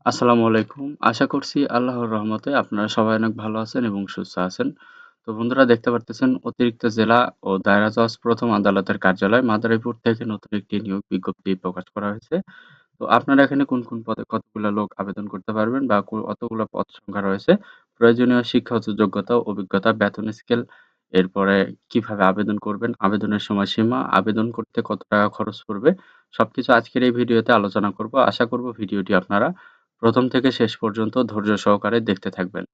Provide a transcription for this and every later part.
আসসালামু আলাইকুম। আশা করছি আল্লাহর রহমতে আপনারা সবাই অনেক ভালো আছেন এবং সুস্থ আছেন। তো বন্ধুরা দেখতে পারতেছেন অতিরিক্ত জেলা ও দায়রা জজ প্রথম আদালতের কার্যালয় মাদারীপুর থেকে নতুন একটি নিয়োগ বিজ্ঞপ্তি প্রকাশ করা হয়েছে। তো আপনারা এখানে কোন পদে কতগুলা লোক আবেদন করতে পারবেন বা কতগুলা পদ সংখ্যা রয়েছে, প্রয়োজনীয় শিক্ষাগত যোগ্যতা, অভিজ্ঞতা, বেতন স্কেল, এরপরে কিভাবে আবেদন করবেন, আবেদনের সময়সীমা, আবেদন করতে কত টাকা খরচ পড়বে, সবকিছু আজকের এই ভিডিওতে আলোচনা করব। আশা করব ভিডিওটি আপনারা প্রথম থেকে শেষ পর্যন্ত ধৈর্য সহকারে দেখতে থাকবেন।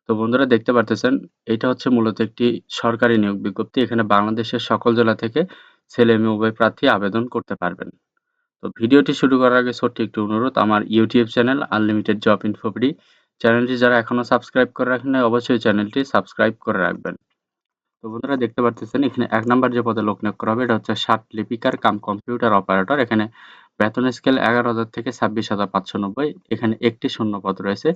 তো বন্ধুরা দেখতে পারতেছেন, এইটা হচ্ছে মূলত একটি সরকারি নিয়োগ বিজ্ঞপ্তি। এখানে বাংলাদেশের সকল জেলা থেকে ছেলে-মেয়ে উভয় প্রার্থী আবেদন করতে পারবেন। তো ভিডিওটি শুরু করার আগে ছোট্ট একটু অনুরোধ, আমার YouTube channel unlimited job InfoBD চ্যানেলটি যারা এখনো সাবস্ক্রাইব করে রাখেন নাই, অবশ্যই চ্যানেলটি সাবস্ক্রাইব করে রাখবেন। তো বন্ধুরা দেখতে পারতেছেন এখানে ১ নাম্বার যে পদে লোক নিয়োগ করা হবে এটা হচ্ছে ষাট লিপিকার কাম কম্পিউটার অপারেটর। এখানে বেতন স্কেল ১১,০০০ থেকে ২৬,৫৯০। এখানে একটি শূন্য পদ রয়েছে।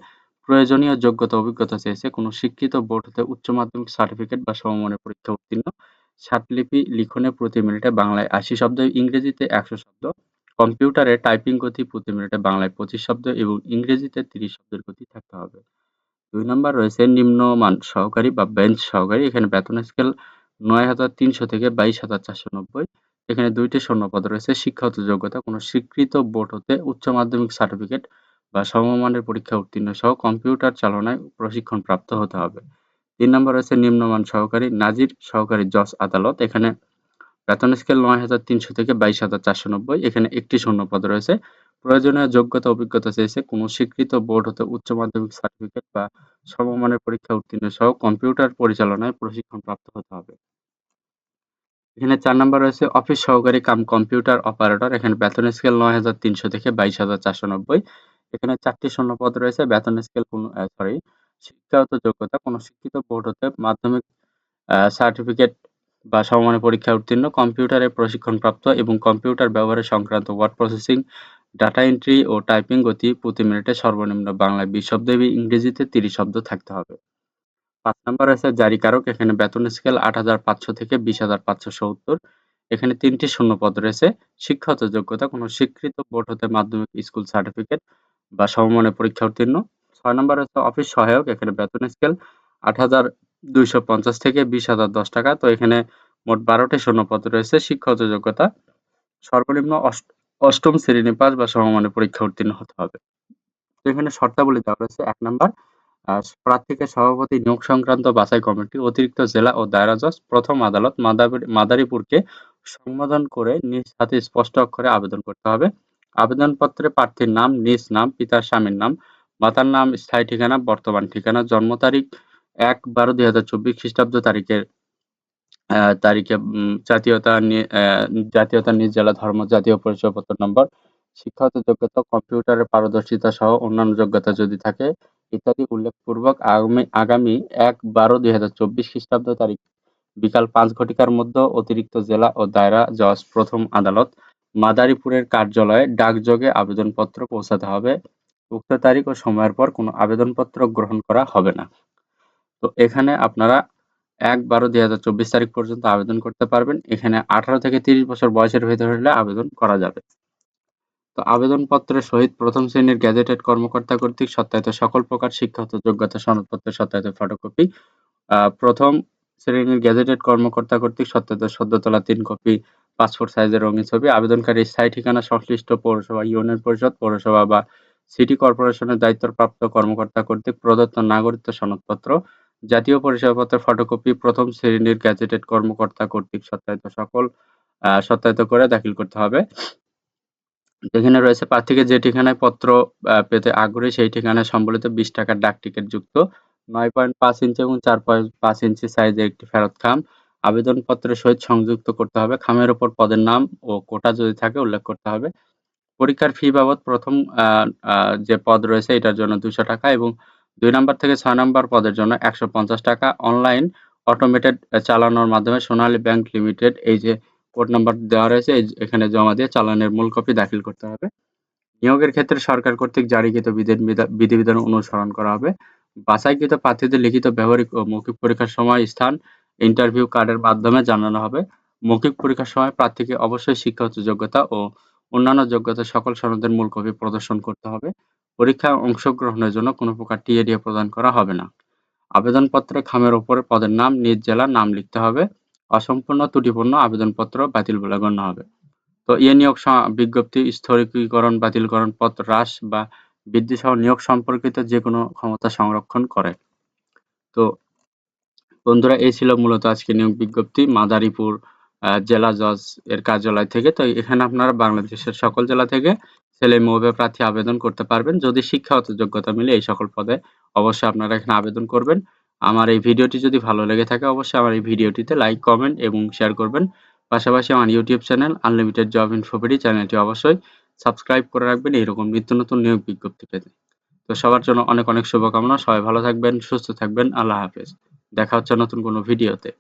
প্রয়োজনীয় যোগ্যতা অভিজ্ঞতা চেয়েছে কোনো শিক্ষিত বোর্ড হতে উচ্চ মাধ্যমিক সার্টিফিকেট বা সমমানের পরীক্ষা উত্তীর্ণ। ষাটলিপি লিখনে প্রতি মিনিটে বাংলায় ৮০ শব্দ, ইংরেজিতে ১০০ শব্দ। কম্পিউটারে টাইপিং গতি প্রতি মিনিটে বাংলায় ২৫ শব্দ এবং ইংরেজিতে ৩০ শব্দের গতি থাকতে হবে। ২ নাম্বার রয়েছে নিম্নমান সহকারী বা বেঞ্চ সহকারী। এখানে বেতন স্কেল ৯,৩০০ থেকে ২২,৪৯০। এখানে ২ টি শূন্যপদ রয়েছে। শিক্ষাগত যোগ্যতা কোনো স্বীকৃত বোর্ড হতে উচ্চ মাধ্যমিক সার্টিফিকেট বা সমমানের পরীক্ষা উত্তীর্ণ সহ কম্পিউটার চালনায় প্রশিক্ষণপ্রাপ্ত হতে হবে। ৩ নাম্বার রয়েছে নিম্নমান সহকারী নাজির সহকারী জজ আদালত। এখানে বেতন স্কেল ৯,৩০০ থেকে ২২,৪৯০। এখানে একটি শূন্যপদ রয়েছে। প্রয়োজনীয় যোগ্যতা অভিজ্ঞতা চেয়েছে কোনো স্বীকৃত বোর্ড হতে উচ্চ মাধ্যমিক সার্টিফিকেট বা সমমানের পরীক্ষা উত্তীর্ণ সহ কম্পিউটার পরিচালনায় প্রশিক্ষণপ্রাপ্ত হতে হবে। এখানে ৪ নাম্বার রয়েছে অফিস সহকারী কাম কম্পিউটার অপারেটর। এখানে বেতন স্কেল ৯,৩০০ থেকে ২২,৪৯০। এখানে ৪ টি শূন্যপদ রয়েছে। বেতন স্কেল শিক্ষাগত যোগ্যতা কোনো শিক্ষিত বোর্ড হতে মাধ্যমিক সার্টিফিকেট বা সমমানের পরীক্ষায় উত্তীর্ণ, কম্পিউটারে প্রশিক্ষণপ্রাপ্ত এবং কম্পিউটার ব্যবহার সংক্রান্ত ওয়ার্ড প্রসেসিং, ডাটা এন্ট্রি ও টাইপিং গতি প্রতি মিনিটে সর্বনিম্ন বাংলায় ২০ শব্দ এবং ইংরেজিতে ৩০ শব্দ থাকতে হবে। ৫ নাম্বার আছে জারিকারক। এখানে বেতন স্কেল ৮,৫০০ থেকে ২০,৫৭০। এখানে ৩ টি শূন্যপদ রয়েছে। শিক্ষাগত যোগ্যতা কোনো স্বীকৃত বোর্ড হতে মাধ্যমিক স্কুল সার্টিফিকেট বা সমমানের পরীক্ষা উত্তীর্ণ। ৬ নাম্বার হচ্ছে অফিস সহায়ক। এখানে বেতন স্কেল ৮,২৫০ থেকে ২০,০১০ টাকা। তো এখানে মোট ১২ টি শূন্যপদ রয়েছে। শিক্ষাগত যোগ্যতা সর্বনিম্ন অষ্টম শ্রেণী পাস বা সমমানের পরীক্ষা উত্তীর্ণ হতে হবে। তো এখানে শর্তাবলী দেওয়া রয়েছে। ১ নাম্বার প্রার্থীকে সভাপতি নিয়োগ সংক্রান্ত বাছাই কমিটি অতিরিক্ত জেলা ও দায়রা জজ প্রথম আদালত মাদারীপুরকে সম্বোধন করে নিজ হাতে স্পষ্ট অক্ষরে আবেদন করতে হবে। আবেদনপত্রে প্রার্থীর নাম, নিজ নাম, পিতার স্বামীর নাম, মাতার নাম, স্থায়ী ঠিকানা, বর্তমান ঠিকানা, জন্ম তারিখ ১/১২/২০২৪ খ্রিস্টাব্দ তারিখে জাতীয়তা, নিজ জেলা, ধর্ম, জাতীয় পরিচয়পত্র নম্বর, শিক্ষাগত যোগ্যতা, কম্পিউটারে পারদর্শিতা সহ অন্যান্য যোগ্যতা যদি থাকে ইত্যাদি উল্লেখপূর্বক আগামী ১/১২/২০২৪ খ্রিস্টাব্দ তারিখ বিকাল ৫ ঘটিকার মধ্যে অতিরিক্ত জেলা ও দায়রা জজ প্রথম আদালত মাদারীপুরের কার্যালয়ে ডাকযোগে আবেদনপত্র পৌঁছাতে হবে। উক্ত তারিখ ও সময়ের পর কোনো আবেদনপত্র গ্রহণ করা হবে না। তো এখানে আপনারা ১/১২/২০২৪ তারিখ পর্যন্ত আবেদন করতে পারবেন। এখানে ১৮ থেকে ৩০ বছর বয়সের ভেতর হলে আবেদন করা যাবে। তো আবেদনপত্রের সহিত প্রথম শ্রেণীর গেজেটেড কর্মকর্তা কর্তৃক সত্যায়িত সকল প্রকার শিক্ষাগত যোগ্যতা সনদপত্রের সত্যায়িত ফটোকপি, প্রথম শ্রেণীর গেজেটেড কর্মকর্তা কর্তৃক সত্যায়িত সদ্য তোলা ৩ কপি পাসপোর্ট সাইজের রঙিন ছবি, আবেদনকারীর স্থায়ী ঠিকানা সংশ্লিষ্ট পৌরসভা, ইউনিয়ন পরিষদ, পৌরসভা বা সিটি কর্পোরেশনের দায়িত্বপ্রাপ্ত কর্মকর্তা কর্তৃক প্রদত্ত নাগরিকত্ব সনদপত্র, জাতীয় পরিচয়পত্রের ফটোকপি, প্রথম শ্রেণীর গেজেটেড কর্মকর্তা কর্তৃক সত্যায়িত করে দাখিল করতে হবে। এখানে রয়েছে প্রার্থীকে যে ঠিকানায় পত্র পেতে আগ্রহী সেই ঠিকানায় সম্বলিত ২০ টাকার ডাকটিকিট যুক্ত ৯.৫ ইঞ্চি এবং ৪.৫ ইঞ্চি সাইজের একটি ফেরত খাম আবেদনপত্রের সহিত সংযুক্ত করতে হবে। খামের ওপর পদের নাম ও কোটা যদি থাকে উল্লেখ করতে হবে। পরীক্ষার ফি বাবদ প্রথম যে পদ রয়েছে এটার জন্য ২০০ টাকা এবং ২ নাম্বার থেকে ৬ নাম্বার পদের জন্য ১৫০ টাকা অনলাইন অটোমেটেড চালানোর মাধ্যমে সোনালী ব্যাংক লিমিটেড এই যে কোড নাম্বার দেওয়া রয়েছে এখানে জমা দিয়ে চালানের মূল কপি দাখিল করতে হবে। নিয়োগের ক্ষেত্রে সরকার কর্তৃক জারিকৃত বিধিবিধান অনুসরণ করা হবে। বাছাইকৃত প্রার্থীদের লিখিত, ব্যবহারিক ও মৌখিক পরীক্ষার সময়, স্থান ইন্টারভিউ কার্ডের মাধ্যমে জানানো হবে। মৌখিক পরীক্ষার সময় প্রার্থীকে অবশ্যই শিক্ষাগত যোগ্যতা ও অন্যান্য যোগ্যতার সকল সনদের মূল কপি প্রদর্শন করতে হবে। পরীক্ষায় অংশগ্রহণের জন্য কোনো প্রকার টিএডিএ প্রদান করা হবে না। আবেদনপত্রে খামের ওপরে পদের নাম, নিজ জেলার নাম লিখতে হবে। অসম্পূর্ণ ত্রুটিপূর্ণ আবেদনপত্র বাতিল বলে গণ্য হবে। তো নিয়োগ বিজ্ঞপ্তি স্থগিকরণ, বাতিলকরণ, পদ হ্রাস বা বৃদ্ধি সহ নিয়োগ সম্পর্কিত যেকোনো ক্ষমতা সংরক্ষণ করে। তো বন্ধুরা, এই ছিল মূলত আজকে নিয়োগ বিজ্ঞপ্তি মাদারীপুর জেলা জজ এর কার্যালয় থেকে। তো এখানে আপনারা বাংলাদেশের সকল জেলা থেকে ছেলে-মেয়ে প্রার্থী আবেদন করতে পারবেন। যদি শিক্ষাগত যোগ্যতা মিলে এই সকল পদে অবশ্যই আপনারা এখানে আবেদন করবেন। আমার এই ভিডিওটি যদি ভালো লেগে থাকে অবশ্যই আমার এই ভিডিওটিতে লাইক, কমেন্ট এবং শেয়ার করবেন। পাশাপাশি আমার ইউটিউব চ্যানেল আনলিমিটেড জব ইনফোপেডি চ্যানেলটি অবশ্যই সাবস্ক্রাইব করে রাখবেন এরকম নিত্য নতুন নিয়োগ বিজ্ঞপ্তি পেতে। তো সবার জন্য অনেক অনেক শুভকামনা। সবাই ভালো থাকবেন, সুস্থ থাকবেন। আল্লাহ হাফেজ। দেখা হচ্ছে নতুন কোনো ভিডিওতে।